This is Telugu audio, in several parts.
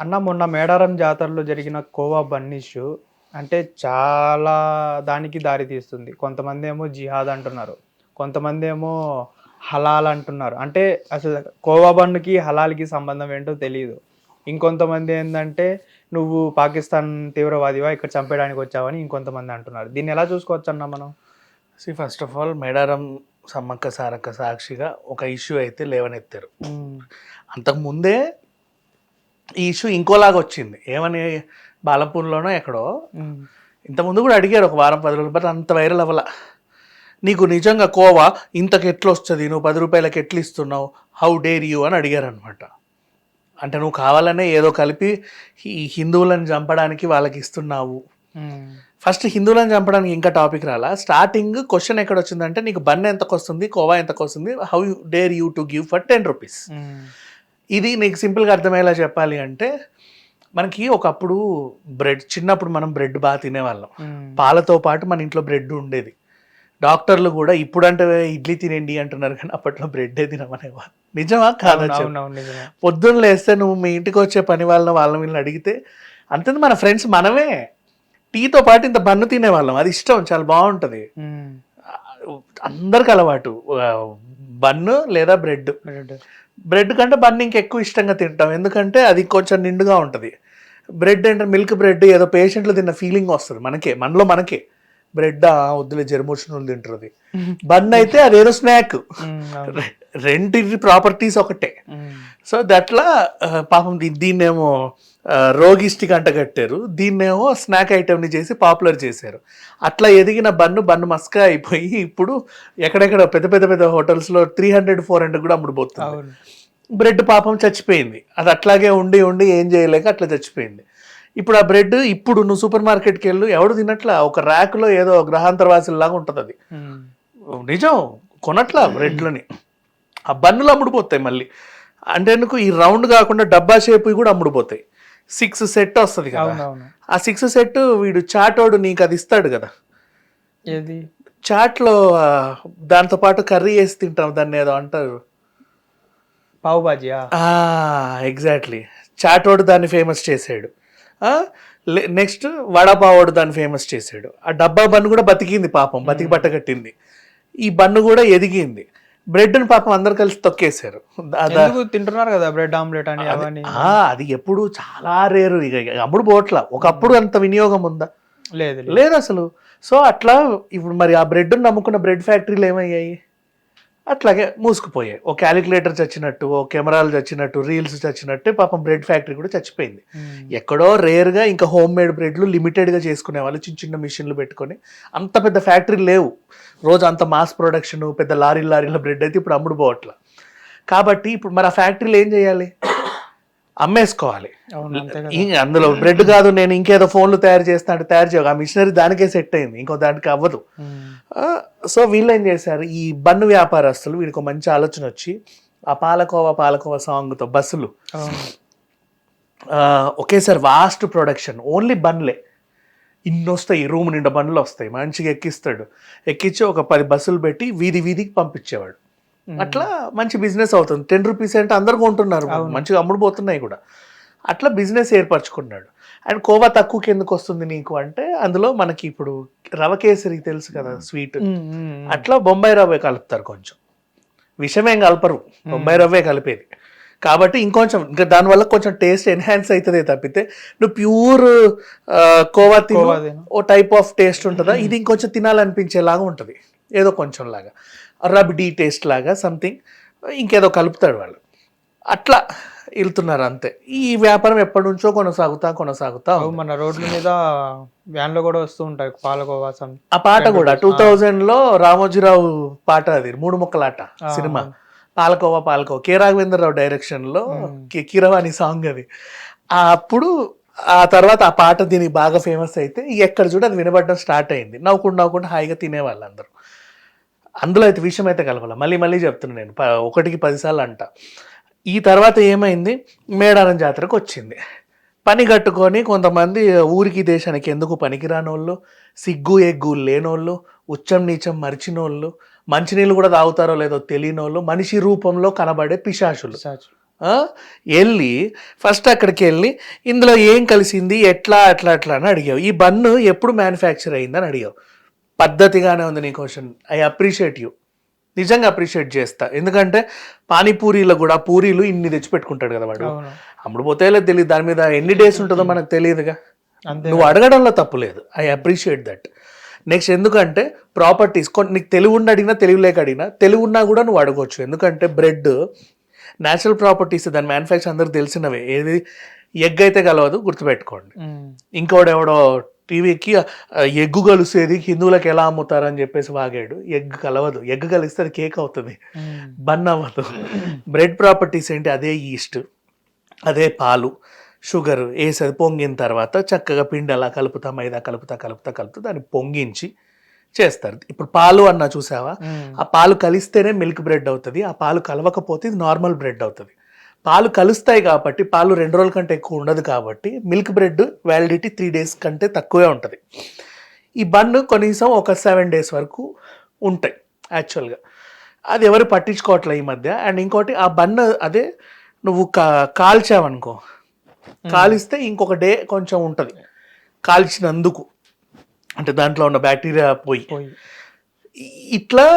అన్న మొన్న మేడారం జాతరలో జరిగిన కోవా బన్నీషు అంటే చాలా దానికి దారి తీస్తుంది. కొంతమంది ఏమో జిహాద్ అంటున్నారు. కొంతమంది ఏమో హలాల్ అంటున్నారు. అంటే అసలు కోవా బన్నుకి, హలాల్‌కి సంబంధం ఏంటో తెలీదు. ఇంకొంతమంది ఏందంటే నువ్వు పాకిస్తాన్ తీవ్రవాదివా ఇక్కడ చంపేయడానికి వచ్చావని ఇంకొంతమంది అంటున్నారు. దీన్ని ఎలా చూసుకోవచ్చన్నా మనం? First of all Medaram Sammakka Sarakka సాక్షిగా ఒక ఇష్యూ అయితే లేవనెత్తారు. అంతకుముందే ఈ ఇష్యూ ఇంకోలాగా వచ్చింది. ఏమని బాలపూర్లోనో ఎక్కడో ఇంతకుముందు కూడా అడిగారు ఒక వారం 10 రోజులు, బట్ అంత వైరల్ అవ్వాల. నీకు నిజంగా కోవా ఇంతకు ఎట్లా వస్తుంది, నువ్వు 10 రూపాయలకి ఎట్లా ఇస్తున్నావు, హౌ డేర్ యూ అని అడిగారు అనమాట. అంటే నువ్వు కావాలనే ఏదో కలిపి ఈ హిందువులను చంపడానికి వాళ్ళకి ఇస్తున్నావు. ఫస్ట్ హిందువులను చంపడానికి ఇంకా టాపిక్ రాలా. స్టార్టింగ్ క్వశ్చన్ ఎక్కడ వచ్చిందంటే నీకు బన్ ఎంతకు వస్తుంది, కోవా ఎంతకు వస్తుంది, how dare you to give for 10 rupees. ఇది నీకు సింపుల్గా అర్థమయ్యేలా చెప్పాలి అంటే, మనకి ఒకప్పుడు చిన్నప్పుడు మనం బ్రెడ్ బాగా తినేవాళ్ళం. పాలతో పాటు మన ఇంట్లో బ్రెడ్ ఉండేది. డాక్టర్లు కూడా ఇప్పుడంటే ఇడ్లీ తినేయండి అంటున్నారు, కానీ అప్పట్లో బ్రెడ్డే తినమనేవాళ్ళు. నిజమా కాదా? పొద్దున్న లేస్తే నువ్వు మీ ఇంటికి వచ్చే పని వాళ్ళని వీళ్ళని అడిగితే అంతే, మన ఫ్రెండ్స్ మనమే టీతో పాటు ఇంత బన్ను తినేవాళ్ళం. అది ఇష్టం, చాలా బాగుంటుంది. అందరికి అలవాటు బన్ను లేదా బ్రెడ్ కంటే బన్ ఇంకెక్కువ ఇష్టంగా తింటాం, ఎందుకంటే అది కొంచెం నిండుగా ఉంటుంది. బ్రెడ్ అంటే మిల్క్ బ్రెడ్ ఏదో పేషెంట్లు తిన్న ఫీలింగ్ వస్తుంది మనకే. బ్రెడ్ వద్దులే జర్మోషన్లు తింటుంది. బన్ అయితే అదేదో స్నాక్, రెంటి ప్రాపర్టీస్ ఒకటే. సో దట్లా పాపం దీన్నేమో రోగిస్టిక్ అంటగట్టారు, దీన్నేమో స్నాక్ ఐటెంని చేసి పాపులర్ చేశారు. అట్లా ఎదిగిన బన్ను మస్కా అయిపోయి ఇప్పుడు ఎక్కడెక్కడ పెద్ద హోటల్స్లో 300-400 కూడా అమ్ముడుపోతుంది. బ్రెడ్ పాపం చచ్చిపోయింది. అది అట్లాగే ఉండి ఏం చేయలేక అట్లా చచ్చిపోయింది. ఇప్పుడు ఆ బ్రెడ్ ఇప్పుడు నువ్వు సూపర్ మార్కెట్కి వెళ్ళు, ఎవడు తినట్లా. ఒక ర్యాక్లో ఏదో గ్రహాంతరవాసిలాగా ఉంటుంది అది. నిజం, కొనట్లా బ్రెడ్లని. ఆ బన్నులు అమ్ముడుపోతాయి మళ్ళీ. అంటే ఎందుకు, ఈ రౌండ్ కాకుండా డబ్బా షేపు కూడా అమ్ముడుపోతాయి. 6 సెట్ వస్తుంది కదా, ఆ 6 సెట్ వీడు చాటోడు నీకు అది ఇస్తాడు కదా. ఏది చాట్లో దాంతో పాటు కర్రీ వేసి తింటాం, దాన్ని ఏదో అంటారు, పావు బాజీ. ఎగ్జాక్ట్లీ. చాటోడు దాన్ని ఫేమస్ చేసాడు. నెక్స్ట్ వడాపావోడు దాన్ని ఫేమస్ చేసాడు. ఆ డబ్బా బన్ను కూడా బతికింది పాపం, బతికి బట్టగట్టింది. ఈ బన్ను కూడా ఎదిగింది. బ్రెడ్ని పాపం అందరు కలిసి తొక్కేశారు. తింటున్నారు కదా బ్రెడ్ ఆమ్లెట్ అని. అది ఎప్పుడు చాలా రేరు, ఇక అప్పుడు పోట్ల. ఒకప్పుడు అంత వినియోగం ఉందా? లేదు అసలు. సో అట్లా ఇప్పుడు మరి ఆ బ్రెడ్ నమ్ముకున్న బ్రెడ్ ఫ్యాక్టరీలు ఏమయ్యాయి? అట్లాగే మూసుకుపోయాయి. ఓ క్యాలిక్యులేటర్ చచ్చినట్టు, ఓ కెమెరాలు చచ్చినట్టు, రీల్స్ చచ్చినట్టే పాపం బ్రెడ్ ఫ్యాక్టరీ కూడా చచ్చిపోయింది. ఎక్కడో రేర్గా ఇంకా హోమ్ మేడ్ బ్రెడ్లు లిమిటెడ్గా చేసుకునే వాళ్ళు, చిన్న మిషన్లు పెట్టుకొని. అంత పెద్ద ఫ్యాక్టరీలు లేవు. రోజు అంత మాస్ ప్రొడక్షన్, పెద్ద లారీల బ్రెడ్ అయితే ఇప్పుడు అమ్ముడు పోవట్లా. కాబట్టి ఇప్పుడు మరి ఆ ఫ్యాక్టరీలు ఏం చేయాలి? అమ్మేసుకోవాలి. అందులో బ్రెడ్ కాదు, నేను ఇంకేదో ఫోన్లు తయారు చేస్తా అంటే తయారు చేయాలి. ఆ మిషనరీ దానికే సెట్ అయింది, ఇంకో దానికి అవ్వదు. సో వీళ్ళు ఏం చేశారు, ఈ బన్ను వ్యాపారస్తులు, వీడికి ఒక మంచి ఆలోచన వచ్చి ఆ పాలకోవా సాంగ్తో బస్సులు ఒకేసారి వాస్ట్ ప్రొడక్షన్, ఓన్లీ బన్లే ఇన్ని వస్తాయి, రూమ్ నిండా బండ్లు వస్తాయి, మంచిగా ఎక్కించి ఒక 10 బస్సులు పెట్టి వీధికి పంపించేవాడు. అట్లా మంచి బిజినెస్ అవుతుంది. 10 రూపీస్ అంటే అందరు కొంటున్నారు, మంచిగా అమ్ముడుపోతున్నాయి కూడా. అట్లా బిజినెస్ ఏర్పరచుకున్నాడు. అండ్ కోవా తక్కువకి ఎందుకు వస్తుంది నీకు అంటే, అందులో మనకి ఇప్పుడు రవ కేసరి తెలుసు కదా, స్వీట్. అట్లా బొంబాయి రవ్వే కలుపుతారు, కొంచెం విషమేం కలపరు, బొంబాయి రవ్వే కలిపేది. కాబట్టి ఇంకా దానివల్ల కొంచెం టేస్ట్ ఎన్హాన్స్ అవుతుంది తప్పితే, నువ్వు ప్యూర్ కోవా ఓ టైప్ ఆఫ్ టేస్ట్ ఉంటుందా, ఇది ఇంకొంచెం తినాలనిపించేలాగా ఉంటుంది, ఏదో కొంచెం లాగా రబ్డీ టేస్ట్ లాగా సంథింగ్, ఇంకేదో కలుపుతాడు వాళ్ళు. అట్లా వెళ్తున్నారు అంతే. ఈ వ్యాపారం ఎప్పటి నుంచో కొనసాగుతా. మన రోడ్ల మీద వ్యాన్లో కూడా వస్తూ ఉంటాయి పాలకోవా. ఆ పాట కూడా 2000లో రామోజీరావు పాట, అది 3 ముక్కలాట సినిమా, పాలకోవా కె రాఘవేంద్రరావు డైరెక్షన్లో కీరవాణి సాంగ్ అది. అప్పుడు ఆ తర్వాత ఆ పాట దీనికి బాగా ఫేమస్ అయితే ఎక్కడ చూడ అది వినబడడం స్టార్ట్ అయింది. నవ్వుకుండా హాయిగా తినేవాళ్ళు అందరూ. అందులో అయితే విషయం అయితే కలపాల. మళ్ళీ చెప్తున్నాను నేను, 1కి 10 సార్లు అంట. ఈ తర్వాత ఏమైంది, మేడారం జాతరకు వచ్చింది. పని కట్టుకొని కొంతమంది ఊరికి దేశానికి ఎందుకు పనికిరానోళ్ళు, సిగ్గు ఎగ్గు లేనోళ్ళు, ఉచ్చం నీచం మరిచినోళ్ళు, మంచినీళ్ళు కూడా తాగుతారో లేదో తెలియనోళ్ళు, మనిషి రూపంలో కనబడే పిశాచులు. వెళ్ళి ఫస్ట్ అక్కడికి వెళ్ళి ఇందులో ఏం కలిసింది ఎట్లా అట్లా అని అడిగావు. ఈ బన్ను ఎప్పుడు మ్యానుఫ్యాక్చర్ అయిందని అడిగావు. పద్ధతిగానే ఉంది నీ క్వశ్చన్. ఐ అప్రిషియేట్ యూ, నిజంగా అప్రిషియేట్ చేస్తా. ఎందుకంటే పానీపూరీలో కూడా పూరీలు ఇన్ని తెచ్చిపెట్టుకుంటాడు కదా వాడు, అమ్ముడు పోతే తెలియదు, దాని మీద ఎన్ని డేస్ ఉంటుందో మనకు తెలియదుగా. నువ్వు అడగడంలో తప్పు లేదు, ఐ అప్రిషియేట్ దట్. నెక్స్ట్ ఎందుకంటే ప్రాపర్టీస్ నీకు తెలివి ఉండి అడిగినా తెలివి లేక అడిగినా తెలివి ఉన్నా కూడా నువ్వు అడగవచ్చు. ఎందుకంటే బ్రెడ్ న్యాచురల్ ప్రాపర్టీస్, దాని మ్యానుఫ్యాక్చర్ అందరికి తెలిసినవే. ఏది ఎగ్ అయితే కలవదు, గుర్తుపెట్టుకోండి. ఇంకోడెవడో టీవీకి ఎగ్గు కలిసేది హిందువులకు ఎలా అమ్ముతారని చెప్పేసి వాగాడు. ఎగ్ కలవదు, ఎగ్ కలిస్తే అది కేక్ అవుతుంది, బన్ అవ్వదు. బ్రెడ్ ప్రాపర్టీస్ ఏంటి? అదే ఈస్ట్, అదే పాలు, షుగర్ వేసేది. పొంగిన తర్వాత చక్కగా పిండి అలా కలుపుతా, మైదా కలుపుతా దాన్ని పొంగించి చేస్తారు. ఇప్పుడు పాలు అన్నా చూసావా, ఆ పాలు కలిస్తేనే మిల్క్ బ్రెడ్ అవుతుంది, ఆ పాలు కలవకపోతే ఇది నార్మల్ బ్రెడ్ అవుతుంది. పాలు కలుస్తాయి కాబట్టి, పాలు 2 రోజుల కంటే ఎక్కువ ఉండదు కాబట్టి మిల్క్ బ్రెడ్ వ్యాలిడిటీ 3 days కంటే తక్కువే ఉంటుంది. ఈ బన్ను కనీసం ఒక 7 days వరకు ఉంటాయి యాక్చువల్గా. అది ఎవరు పట్టించుకోవట్లే ఈ మధ్య. అండ్ ఇంకోటి, ఆ బన్ను అదే నువ్వు కాల్చావనుకో, కాలిస్తే ఇంకొక డే కొంచెం ఉంటుంది కాల్చినందుకు, అంటే దాంట్లో ఉన్న బ్యాక్టీరియా పోయి. ఇట్లా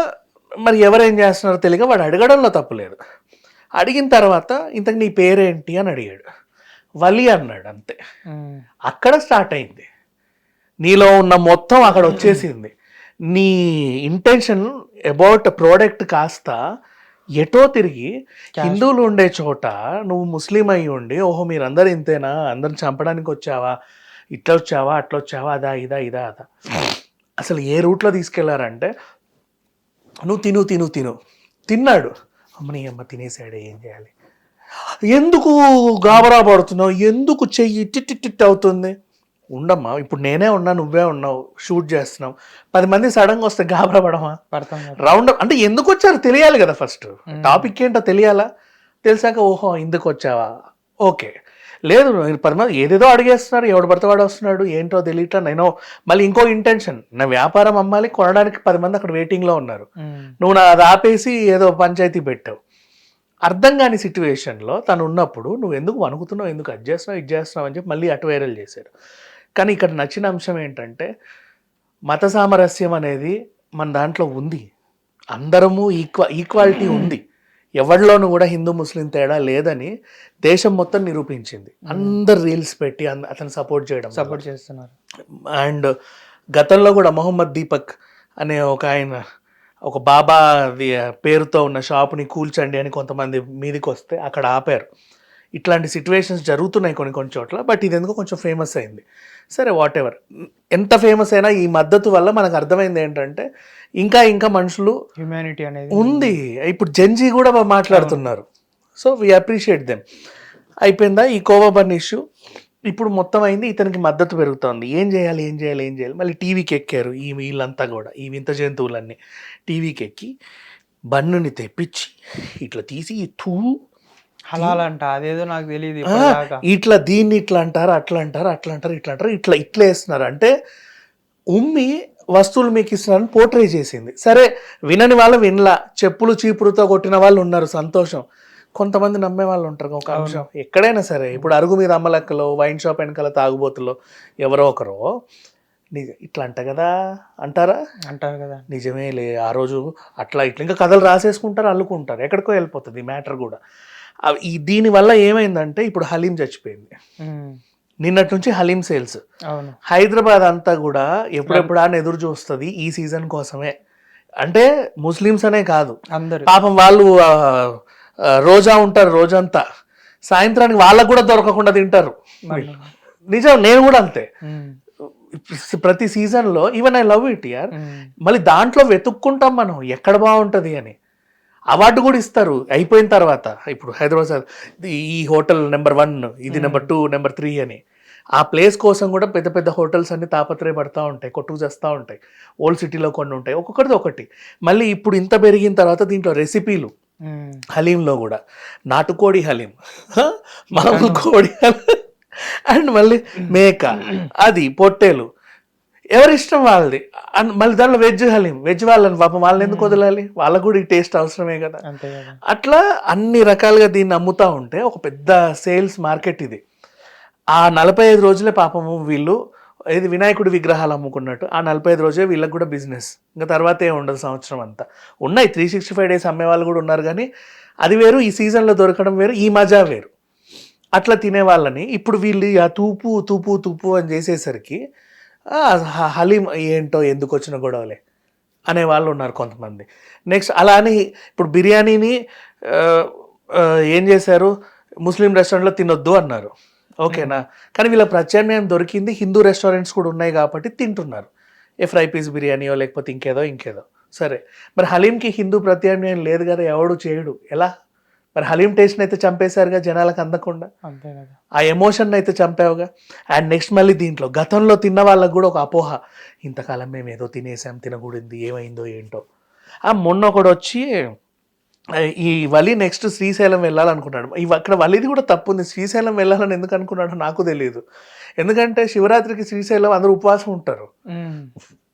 మరి ఎవరేం చేస్తున్నారో తెలియక వాడు అడగడంలో తప్పులేదు. అడిగిన తర్వాత ఇంతకు నీ పేరేంటి అని అడిగాడు, వలి అన్నాడు, అంతే. అక్కడ స్టార్ట్ అయింది, నీలో ఉన్న మొత్తం అక్కడ వచ్చేసింది. నీ ఇంటెన్షన్ అబౌట్ ప్రోడక్ట్ కాస్త ఎటో తిరిగి హిందువులు ఉండే చోట నువ్వు ముస్లిం అయ్యి ఉండి, ఓహో మీరందరూ ఇంతేనా, అందరిని చంపడానికి వచ్చావా, ఇట్లా వచ్చావా అట్లా వచ్చావా, అదా ఇదా. అసలు ఏ రూట్లో తీసుకెళ్లారంటే, నువ్వు తిన్నాడు, అమ్మని అమ్మ తినేసాడే, ఏం చేయాలి, ఎందుకు గాబరా పడుతున్నావు, ఎందుకు చెయ్యి టిట్ అవుతుంది, ఉండమ్మా, ఇప్పుడు నేనే ఉన్నా, నువ్వే ఉన్నావు, షూట్ చేస్తున్నావు, 10 మంది సడన్గా వస్తే గాబరా పడమా, రౌండ్ అంటే ఎందుకు వచ్చారు తెలియాలి కదా, ఫస్ట్ టాపిక్ ఏంటో తెలియాలా, తెలిసాక ఓహో ఇందుకు వచ్చావా, ఓకే. లేదు 10 మంది ఏదేదో అడిగేస్తున్నారు, ఎవడు పడితే వాడు వస్తున్నాడు, ఏంటో తెలియట్లా. నేను మళ్ళీ ఇంకో ఇంటెన్షన్, నా వ్యాపారం అమ్మాలి, కొనడానికి 10 మంది అక్కడ వెయిటింగ్లో ఉన్నారు, నువ్వు నా అది ఆపేసి ఏదో పంచాయతీ పెట్టావు. అర్థం కాని సిచ్యువేషన్లో తను ఉన్నప్పుడు నువ్వు ఎందుకు వణుకుతున్నావు, ఎందుకు అది చేస్తున్నావు అని చెప్పి మళ్ళీ అటు వైరల్ చేశారు. కానీ ఇక్కడ నచ్చిన అంశం ఏంటంటే, మత సామరస్యం అనేది మన దాంట్లో ఉంది, అందరము ఈక్వాలిటీ ఉంది, ఎవరిలోనూ కూడా హిందూ ముస్లిం తేడా లేదని దేశం మొత్తం నిరూపించింది. అందరు రీల్స్ పెట్టి అతను సపోర్ట్ చేస్తున్నారు. అండ్ గతంలో కూడా మొహమ్మద్ దీపక్ అనే ఒక బాబా పేరుతో ఉన్న షాప్ని కూల్చండి అని కొంతమంది మీదికి వస్తే అక్కడ ఆపారు. ఇట్లాంటి సిచ్యువేషన్స్ జరుగుతున్నాయి కొన్ని చోట్ల. బట్ ఇది ఎందుకో కొంచెం ఫేమస్ అయింది. సరే వాట్ ఎవర్, ఎంత ఫేమస్ అయినా ఈ మద్దతు వల్ల మనకు అర్థమైంది ఏంటంటే ఇంకా మనుషులు హ్యూమానిటీ అనేది ఉంది. ఇప్పుడు జెన్జీ కూడా మాట్లాడుతున్నారు. So we appreciate them. అయిపోయిందా ఈ కోవా బన్ ఇష్యూ? ఇప్పుడు మొత్తం అయింది, ఇతనికి మద్దతు పెరుగుతోంది. ఏం చేయాలి మళ్ళీ టీవీకి ఎక్కారు వీళ్ళంతా కూడా, ఈ వింత జంతువులన్నీ టీవీకి ఎక్కి బన్నుని తెప్పించి ఇట్లా తీసి హలాల్ అంట, అదేదో నాకు తెలియదు, ఇట్లా దీన్ని ఇట్లా అంటారు, అట్లా అంటారు, ఇట్లా వేస్తున్నారు. అంటే ఉమ్మి వస్తువులు మీకు ఇస్తున్నారని పోర్ట్రే చేసింది. సరే వినని వాళ్ళు వినలా, చెప్పులు చీపురుతో కొట్టిన వాళ్ళు ఉన్నారు, సంతోషం. కొంతమంది నమ్మే వాళ్ళు ఉంటారు. ఒక అంశం ఎక్కడైనా సరే, ఇప్పుడు అరుగు మీద అమ్మలక్కలో, వైన్ షాప్ వెనకాల తాగుబోతులో ఎవరో ఒకరో ఇట్లా అంటారు కదా, నిజమేలే, ఆ రోజు అట్లా ఇంకా కథలు రాసేసుకుంటారు, అల్లుకుంటారు, ఎక్కడికో వెళ్ళిపోతుంది మ్యాటర్ కూడా. దీనివల్ల ఏమైందంటే ఇప్పుడు హలీం చచ్చిపోయింది, నిన్నటి నుంచి హలీం సేల్స్ హైదరాబాద్ అంతా కూడా ఎప్పుడెప్పుడు అని ఎదురు చూస్తుంది ఈ సీజన్ కోసమే. అంటే ముస్లిమ్స్ అనే కాదు, పాపం వాళ్ళు రోజా ఉంటారు, రోజంతా సాయంత్రానికి వాళ్ళకు కూడా దొరకకుండా తింటారు. నిజం, నేను కూడా అంతే. ప్రతి సీజన్లో ఈవెన్ ఐ లవ్ ఇట్ యార్, మళ్ళీ దాంట్లో వెతుక్కుంటాం మనం ఎక్కడ బాగుంటుంది అని. అవార్డు కూడా ఇస్తారు అయిపోయిన తర్వాత. ఇప్పుడు హైదరాబాద్ ఈ హోటల్ నెంబర్ 1, ఇది నెంబర్ 2, నెంబర్ 3 అని. ఆ ప్లేస్ కోసం కూడా పెద్ద పెద్ద హోటల్స్ అన్ని తాపత్రయపడతా ఉంటాయి, కొట్టుకు చేస్తూ ఉంటాయి. ఓల్డ్ సిటీలో కొన్ని ఉంటాయి, ఒక్కొక్కటిది ఒకటి. మళ్ళీ ఇప్పుడు ఇంత పెరిగిన తర్వాత దీంట్లో రెసిపీలు, హలీంలో కూడా నాటుకోడి హలీం, మామూలు కోడి హలీం, అండ్ మళ్ళీ మేక, అది పొట్టేలు, ఎవరి ఇష్టం వాళ్ళది. మళ్ళీ దాంట్లో వెజ్ హలీం, వెజ్ వాళ్ళని పాపం వాళ్ళని ఎందుకు వదలాలి, వాళ్ళకు కూడా ఈ టేస్ట్ అవసరమే కదా. అంతే కదా. అట్లా అన్ని రకాలుగా దీన్ని అమ్ముతా ఉంటే ఒక పెద్ద సేల్స్ మార్కెట్ ఇది. ఆ 45 రోజులే పాపము వీళ్ళు ఇది వినాయకుడి విగ్రహాలు అమ్ముకున్నట్టు ఆ 45 రోజే వీళ్ళకి కూడా బిజినెస్. ఇంకా తర్వాత ఏం ఉండదు సంవత్సరం అంతా. ఉన్నాయి 365 డేస్ అమ్మే వాళ్ళు కూడా ఉన్నారు, కానీ అది వేరు, ఈ సీజన్లో దొరకడం వేరు, ఈ మజా వేరు. అట్లా తినే వాళ్ళని ఇప్పుడు వీళ్ళు ఆ తూపు తూపు తూపు అని చేసేసరికి హలీం ఏంటో ఎందుకు వచ్చిన గొడవలే అనే వాళ్ళు ఉన్నారు కొంతమంది. నెక్స్ట్ అలా అని ఇప్పుడు బిర్యానీని ఏం చేశారు, ముస్లిం రెస్టారెంట్లో తినొద్దు అన్నారు, ఓకేనా. కానీ వీళ్ళ ప్రత్యామ్నాయం దొరికింది, హిందూ రెస్టారెంట్స్ కూడా ఉన్నాయి కాబట్టి తింటున్నారు. ఏ ఫ్రై పీస్ బిర్యానీయో లేకపోతే ఇంకేదో. సరే, మరి హలీంకి హిందూ ప్రత్యామ్నాయం లేదు కదా, ఎవడు చేయడు, ఎలా మరి హలీం టేస్ట్ని అయితే చంపేశారుగా జనాలకు అందకుండా. అంతే కదా. ఆ ఎమోషన్ అయితే చంపావుగా. అండ్ నెక్స్ట్ మళ్ళీ దీంట్లో గతంలో తిన్న వాళ్ళకు కూడా ఒక అపోహ, ఇంతకాలం మేము ఏదో తినేసాం, తినకూడింది, ఏమైందో ఏంటో. మొన్న ఒకడు వచ్చి ఈ వలి నెక్స్ట్ శ్రీశైలం వెళ్ళాలనుకున్నాడు. అక్కడ వలిది కూడా తప్పు ఉంది, శ్రీశైలం వెళ్ళాలని ఎందుకు అనుకున్నాడో నాకు తెలియదు. ఎందుకంటే శివరాత్రికి శ్రీశైలం అందరూ ఉపవాసం ఉంటారు,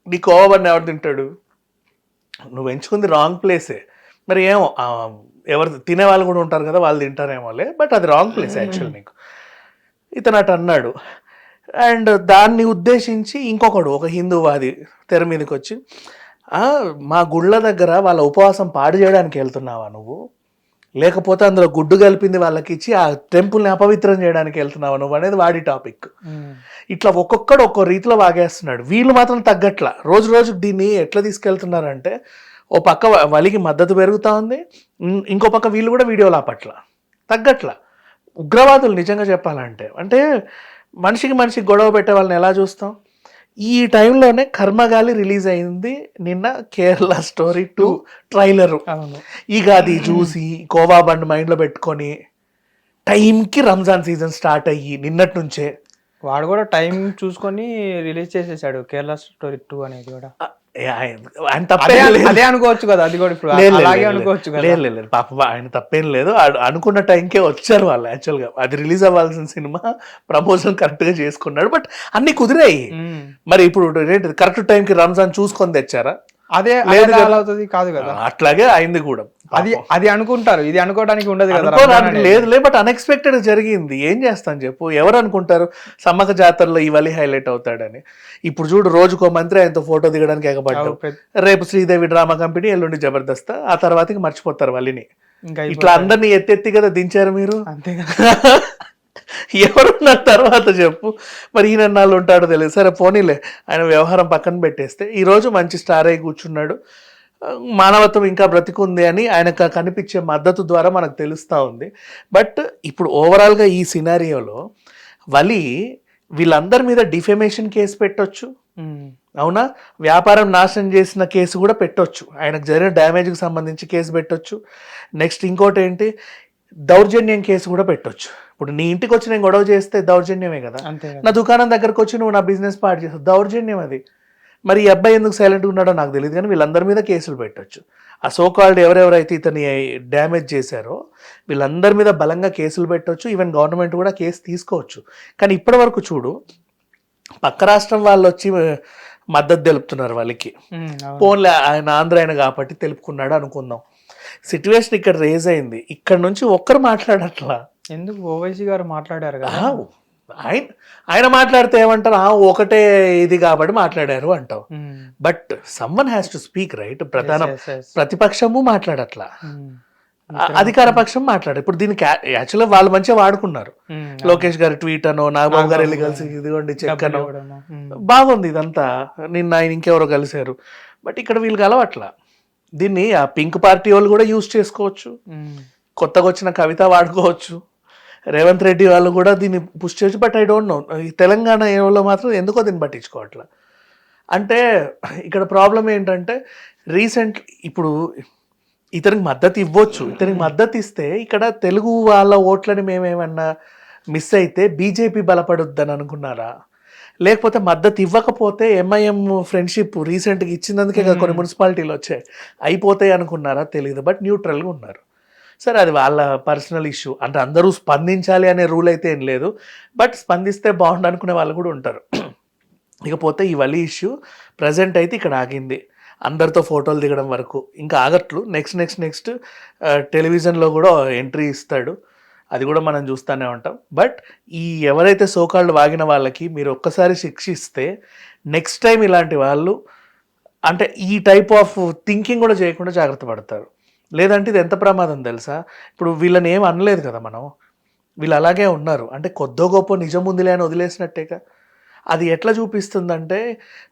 నీ కోవని ఎవరు తింటాడు, నువ్వు ఎంచుకుంది రాంగ్ ప్లేసే. మరి ఏమో ఎవరు తినేవాళ్ళు కూడా ఉంటారు కదా, వాళ్ళు తింటారేమోలే, బట్ అది రాంగ్ ప్లేస్ యాక్చువల్ నీకు. ఇతను అటు అన్నాడు. అండ్ దాన్ని ఉద్దేశించి ఇంకొకడు ఒక హిందూవాది తెర మీదకి వచ్చి, మా గుళ్ళ దగ్గర వాళ్ళ ఉపవాసం పాడు చేయడానికి వెళ్తున్నావా నువ్వు, లేకపోతే అందులో గుడ్డు కలిపింది వాళ్ళకి ఇచ్చి ఆ టెంపుల్ని అపవిత్రం చేయడానికి వెళ్తున్నావా నువ్వు అనేది వాడి టాపిక్. ఇట్లా ఒక్కొక్కడు ఒక్కో రీతిలో వాగేస్తున్నాడు. వీళ్ళు మాత్రం తగ్గట్లా, రోజు రోజుకి దీన్ని ఎట్లా తీసుకెళ్తున్నారంటే ఓ పక్క వలికి మద్దతు పెరుగుతూ ఉంది, ఇంకో పక్క వీళ్ళు కూడా వీడియోలు ఆపట్ల, తగ్గట్ల. ఉగ్రవాదులు నిజంగా చెప్పాలంటే, అంటే మనిషికి గొడవ పెట్టే వాళ్ళని ఎలా చూస్తాం. ఈ టైంలోనే కర్మగాలి రిలీజ్ అయింది నిన్న, కేరళ స్టోరీ 2 ట్రైలరు. ఇక అది చూసి కోవా బండ్ మైండ్లో పెట్టుకొని టైంకి రంజాన్ సీజన్ స్టార్ట్ అయ్యి నిన్నటి నుంచే వాడు కూడా టైం చూసుకొని రిలీజ్ చేసేసాడు కేరళ స్టోరీ 2 అనేది కూడా. ఆయన తప్పే అదే అనుకోవచ్చు కదా, అది కూడా ఇప్పుడు అలాగే అనుకోవచ్చు కదా. లేదు పాప ఆయన తప్పేం లేదు, అనుకున్న టైంకే వచ్చారు వాళ్ళు. యాక్చువల్గా అది రిలీజ్ అవ్వాల్సిన సినిమా ప్రమోషన్ కరెక్ట్గా చేసుకున్నాడు, బట్ అన్ని కుదిరాయి. మరి ఇప్పుడు కరెక్ట్ టైంకి రంజాన్ చూసుకొని తెచ్చారా, అదే అవుతుంది కాదు కదా. అట్లాగే అయింది కూడా. అది అనుకుంటారు, ఇది అనుకోవడానికి ఉండదు కదా. లేదు బట్ అన్ఎక్స్పెక్టెడ్ జరిగింది, ఏం చేస్తాను చెప్పు. ఎవరు అనుకుంటారు సమ్మక్క జాతరలో ఇవలి హైలైట్ అవుతాడని. ఇప్పుడు చూడు, రోజుకో మంత్రి ఆయనతో ఫోటో దిగడానికి ఎగబడ్డావు. రేపు శ్రీదేవి డ్రామా కంపెనీ, ఎల్లుండి జబర్దస్త్, ఆ తర్వాత మర్చిపోతారు వల్లిని. ఇట్లా అందరినీ ఎత్తెత్తి కదా దించారు మీరు. అంతే ఎవరున్న తర్వాత చెప్పు. మరి ఈయన నాళ్ళు ఉంటాడో తెలియదు. సరే పోనీలే, ఆయన వ్యవహారం పక్కన పెట్టేస్తే ఈరోజు మంచి స్టార్ అయి కూర్చున్నాడు. మానవత్వం ఇంకా బ్రతికుంది అని ఆయనకు కనిపించే మద్దతు ద్వారా మనకు తెలుస్తూ ఉంది. బట్ ఇప్పుడు ఓవరాల్గా ఈ సినారియోలో వలి వీళ్ళందరి మీద డిఫెమేషన్ కేసు పెట్టొచ్చు, అవునా, వ్యాపారం నాశనం చేసిన కేసు కూడా పెట్టొచ్చు, ఆయనకు జరిగిన డ్యామేజ్కి సంబంధించి కేసు పెట్టొచ్చు. నెక్స్ట్ ఇంకోటి ఏంటి, దౌర్జన్యం కేసు కూడా పెట్టొచ్చు. ఇప్పుడు నీ ఇంటికి వచ్చి నేను గొడవ చేస్తే దౌర్జన్యమే కదా. నా దుకాణం దగ్గరకు వచ్చి నువ్వు నా బిజినెస్ పాడు చేస్తావు, దౌర్జన్యం అది. మరి ఈ అబ్బాయి ఎందుకు సైలెంట్గా ఉన్నాడో నాకు తెలియదు, కానీ వీళ్ళందరి మీద కేసులు పెట్టొచ్చు. ఆ సోకాల్డ్ ఎవరెవరైతే ఇతని డ్యామేజ్ చేశారో వీళ్ళందరి మీద బలంగా కేసులు పెట్టవచ్చు. ఈవెన్ గవర్నమెంట్ కూడా కేసు తీసుకోవచ్చు. కానీ ఇప్పటి వరకు చూడు, పక్క రాష్ట్రం వాళ్ళు వచ్చి మద్దతు తెలుపుతున్నారు వాళ్ళకి. పోన్లే, ఆయన ఆంధ్ర ఆయన కాబట్టి తెలుపుకున్నాడు అనుకుందాం. సిచ్యువేషన్ ఇక్కడ రేజ్ అయింది, ఇక్కడ నుంచి ఒక్కరు మాట్లాడట్లా. ఎందుకు ఓవైసీ గారు మాట్లాడారు కదా, ఆయన మాట్లాడితే ఏమంటారు, ఒకటే ఇది కాబట్టి మాట్లాడారు అంటావు. But someone has to speak, right. ప్రతిపక్షము మాట్లాడట్లా, అధికార పక్షం మాట్లాడారు. ఇప్పుడు దీనికి యాక్చువల్గా వాళ్ళు మంచిగా వాడుకున్నారు. లోకేష్ గారి ట్వీట్ అనో, నాగబాబు గారు వెళ్ళి కలిసి ఇదిగోండి చెక్ అనో, బాగుంది ఇదంతా. నిన్న ఆయన ఇంకెవరో కలిశారు. బట్ ఇక్కడ వీళ్ళకి అలవట్లా. దీన్ని ఆ పింక్ పార్టీ వాళ్ళు కూడా యూజ్ చేసుకోవచ్చు, కొత్తగా వచ్చిన కవిత వాడుకోవచ్చు, రేవంత్ రెడ్డి వాళ్ళు కూడా దీన్ని పుష్ చేయొచ్చు. బట్ ఐ డోంట్ నో, ఈ తెలంగాణ ఏవో మాత్రం ఎందుకో దీన్ని పట్టించుకోవట్లా. అంటే ఇక్కడ ప్రాబ్లం ఏంటంటే, రీసెంట్ ఇప్పుడు ఇతనికి మద్దతు ఇవ్వచ్చు, ఇతనికి మద్దతు ఇస్తే ఇక్కడ తెలుగు వాళ్ళ ఓట్లని మేమేమన్నా మిస్ అయితే బీజేపీ బలపడుద్దని అనుకున్నారా, లేకపోతే మద్దతు ఇవ్వకపోతే ఎంఐఎం ఫ్రెండ్షిప్ రీసెంట్గా ఇచ్చినందుకే కొన్ని మున్సిపాలిటీలు వచ్చాయి, అయిపోతాయి అనుకున్నారా తెలియదు. బట్ న్యూట్రల్గా ఉన్నారు. సరే, అది వాళ్ళ పర్సనల్ ఇష్యూ. అంటే అందరూ స్పందించాలి అనే రూల్ అయితే ఏం లేదు, బట్ స్పందిస్తే బాగుండు అనుకునే వాళ్ళు కూడా ఉంటారు. ఇకపోతే ఈ వలి ఇష్యూ ప్రజెంట్ అయితే ఇక్కడ ఆగింది, అందరితో ఫోటోలు దిగడం వరకు ఇంకా ఆగట్లు. నెక్స్ట్ టెలివిజన్లో కూడా ఎంట్రీ ఇస్తాడు, అది కూడా మనం చూస్తూనే ఉంటాం. బట్ ఈ ఎవరైతే సోకాళ్ళు వాగిన వాళ్ళకి మీరు ఒక్కసారి శిక్షిస్తే నెక్స్ట్ టైం ఇలాంటి వాళ్ళు అంటే ఈ టైప్ ఆఫ్ థింకింగ్ కూడా చేయకుండా జాగ్రత్త పడతారు. లేదంటే ఇది ఎంత ప్రమాదం తెలుసా, ఇప్పుడు వీళ్ళని ఏం అనలేదు కదా మనం, వీళ్ళు అలాగే ఉన్నారు అంటే కొద్దో గొప్ప నిజం ఉందిలే అని వదిలేసినట్టేగా. అది ఎట్లా చూపిస్తుందంటే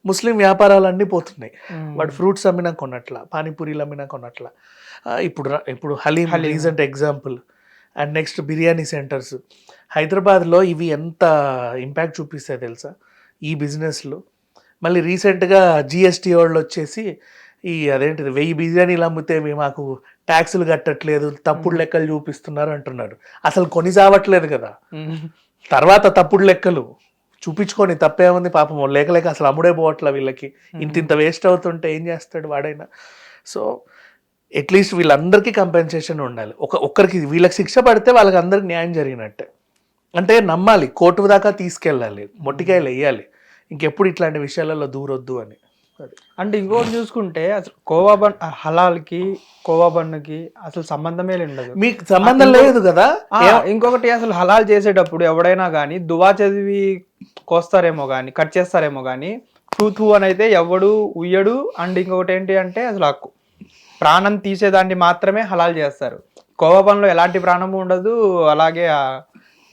ముస్లిం వ్యాపారాలన్నీ పోతున్నాయి, వాడు ఫ్రూట్స్ అమ్మినా కొన్నట్ల, పానీపూరీలు అమ్మినా కొన్నట్ల. ఇప్పుడు haleem recent example. And next biryani centres హైదరాబాద్లో ఇవి ఎంత ఇంపాక్ట్ చూపిస్తాయి తెలుసా ఈ బిజినెస్లో. మళ్ళీ రీసెంట్గా జిఎస్టీ వాళ్ళు వచ్చేసి అదేంటిది 1000 బిర్యానీలు అమ్మితే మాకు ట్యాక్సులు కట్టట్లేదు, తప్పుడు లెక్కలు చూపిస్తున్నారు అంటున్నారు. అసలు కొని చావట్లేదు కదా, తర్వాత తప్పుడు లెక్కలు చూపించుకొని తప్పేముంది పాపం, లేక అసలు అమ్ముడే పోవట్లే వీళ్ళకి, ఇంత వేస్ట్ అవుతుంటే ఏం చేస్తాడు వాడైనా. సో అట్లీస్ట్ వీళ్ళందరికీ కంపెన్సేషన్ ఉండాలి. ఒక్కరికి వీళ్ళకి శిక్ష పడితే వాళ్ళకి అందరికి న్యాయం జరిగినట్టే. అంటే నమ్మాలి, కోర్టు దాకా తీసుకెళ్ళాలి, మొట్టికాయలు వేయాలి, ఇంకెప్పుడు ఇట్లాంటి విషయాలలో దూరొద్దు అని. అంటే ఇంకోటి చూసుకుంటే అసలు కోవా బన్ హలాల్కి కోవా బన్నుకి అసలు సంబంధమే ఉండదు, మీకు సంబంధం లేదు కదా. ఇంకొకటి అసలు హలాల్ చేసేటప్పుడు ఎవడైనా కానీ దువా చదివి కోస్తారేమో కానీ కట్ చేస్తారేమో కానీ టూ అని అయితే ఎవడు ఉయ్యడు. అండ్ ఇంకొకటి ఏంటి అంటే అసలు ప్రాణం తీసేదాన్ని మాత్రమే హలాల్ చేస్తారు. కోవా బన్లో ఎలాంటి ప్రాణము ఉండదు, అలాగే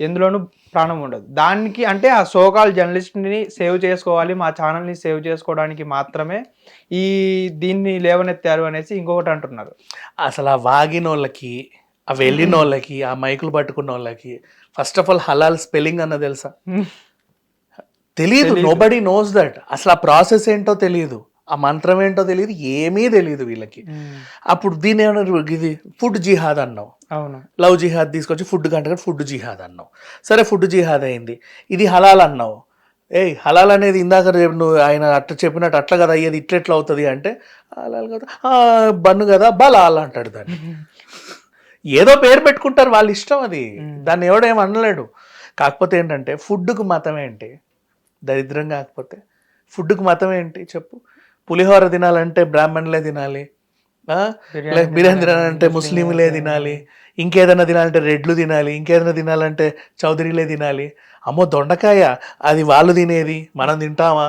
ఎందులోనూ ప్రాణం ఉండదు. దానికి అంటే ఆ సోకాల్ జర్నలిస్ట్ని సేవ్ చేసుకోవాలి, మా ఛానల్ని సేవ్ చేసుకోవడానికి మాత్రమే దీన్ని లేవనెత్తారు అనేసి ఇంకొకటి అంటున్నారు. అసలు ఆ వాగిన వాళ్ళకి, ఆ వెళ్ళిన వాళ్ళకి, ఆ మైకులు పట్టుకున్న వాళ్ళకి first of all halal spelling అన్న తెలుసా? తెలియదు. Nobody knows that. అసలు ఆ ప్రాసెస్ ఏంటో తెలియదు, ఆ మంత్రం ఏంటో తెలియదు, ఏమీ తెలియదు వీళ్ళకి. అప్పుడు దీని ఏమన్నారు, ఇది ఫుడ్ జిహాద్ అన్నావు. అవును, లవ్ జిహాద్ తీసుకొచ్చి ఫుడ్ కంటే ఫుడ్ జిహాద్ అన్నావు. సరే ఫుడ్ జిహాద్ అయింది, ఇది హలాల్ అన్నావు. హలాల్ అనేది ఇందాక నువ్వు ఆయన అట్లా చెప్పినట్టు అట్లా కదా అయ్యేది, ఇట్లెట్లా అవుతుంది అంటే హలాల్ కదా, బన్ను కదా బలాల్ అంటాడు దాన్ని. ఏదో పేరు పెట్టుకుంటారు, వాళ్ళ ఇష్టం అది, దాన్ని ఎవడేం అనలేడు. కాకపోతే ఏంటంటే ఫుడ్కు మతం ఏంటి, దరిద్రం కాకపోతే ఫుడ్కు మతం ఏంటి చెప్పు. పులిహోర తినాలంటే బ్రాహ్మణులే తినాలి, బిర్యానీ తినాలంటే ముస్లింలే తినాలి, ఇంకేదైనా తినాలంటే రెడ్లు తినాలి, ఇంకేదైనా తినాలంటే చౌదరిలే తినాలి. అమ్మో దొండకాయ అది వాళ్ళు తినేది, మనం తింటామా?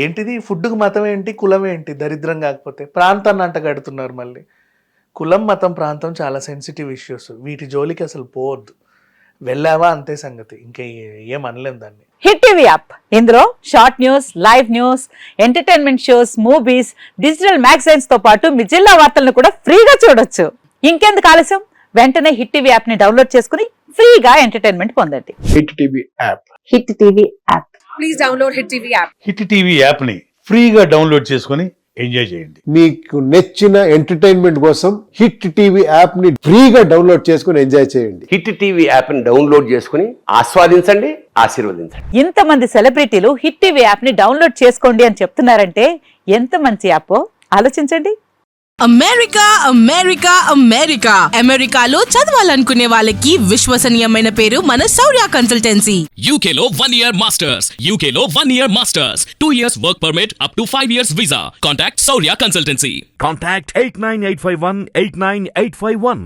ఏంటిది ఫుడ్కు మతం ఏంటి, కులం ఏంటి, దరిద్రం కాకపోతే. ప్రాంతాన్ని అంట కడుతున్నారు మళ్ళీ. కులం మతం ప్రాంతం చాలా సెన్సిటివ్ ఇష్యూస్, వీటి జోలికి అసలు పోవద్దు. వెళ్ళావా అంతే సంగతి, ఇంకా ఏం అనలేం దాన్ని. హిట్ టీవీ యాప్, ఇందులో short news, live news, entertainment shows, movies, digital magazines తో పాటు మీ జిల్లా వార్తలను కూడా ఫ్రీగా చూడొచ్చు. ఇంకెందుకు ఆలస్యం, వెంటనే హిట్ టీవీ యాప్ ని డౌన్లోడ్ చేసుకుని ఫ్రీగా ఎంటర్టైన్మెంట్ పొందండి. Hit TV app. Hit TV app. Please download hit TV app. Hit TV app ని ఫ్రీగా డౌన్లోడ్ చేసుకొని ఎంజాయ్ చేయండి. మీకు నచ్చిన ఎంటర్టైన్మెంట్ కోసం హిట్ టీవీ యాప్ ని ఫ్రీగా డౌన్లోడ్ చేసుకుని ఎంజాయ్ చేయండి. హిట్ టీవీ యాప్ ని డౌన్లోడ్ చేసుకుని ఆస్వాదించండి, ఆశీర్వదించండి. ఇంతమంది సెలబ్రిటీలు హిట్ టీవీ యాప్ ని డౌన్లోడ్ చేసుకోండి అని చెప్తున్నారంటే ఎంత మంచి యాప్ ఆలోచించండి. అమెరికా అమెరికా అమెరికా అమెరికాలో చదవాలనుకునే వాళ్ళకి విశ్వసనీయమైన పేరు మన శౌర్య కన్సల్టెన్సీ. UK లో 1 year masters. UK లో 1 year masters. 2 years work permit up to 5 years visa. Contact Saurya Consultancy. Contact 89851 89851.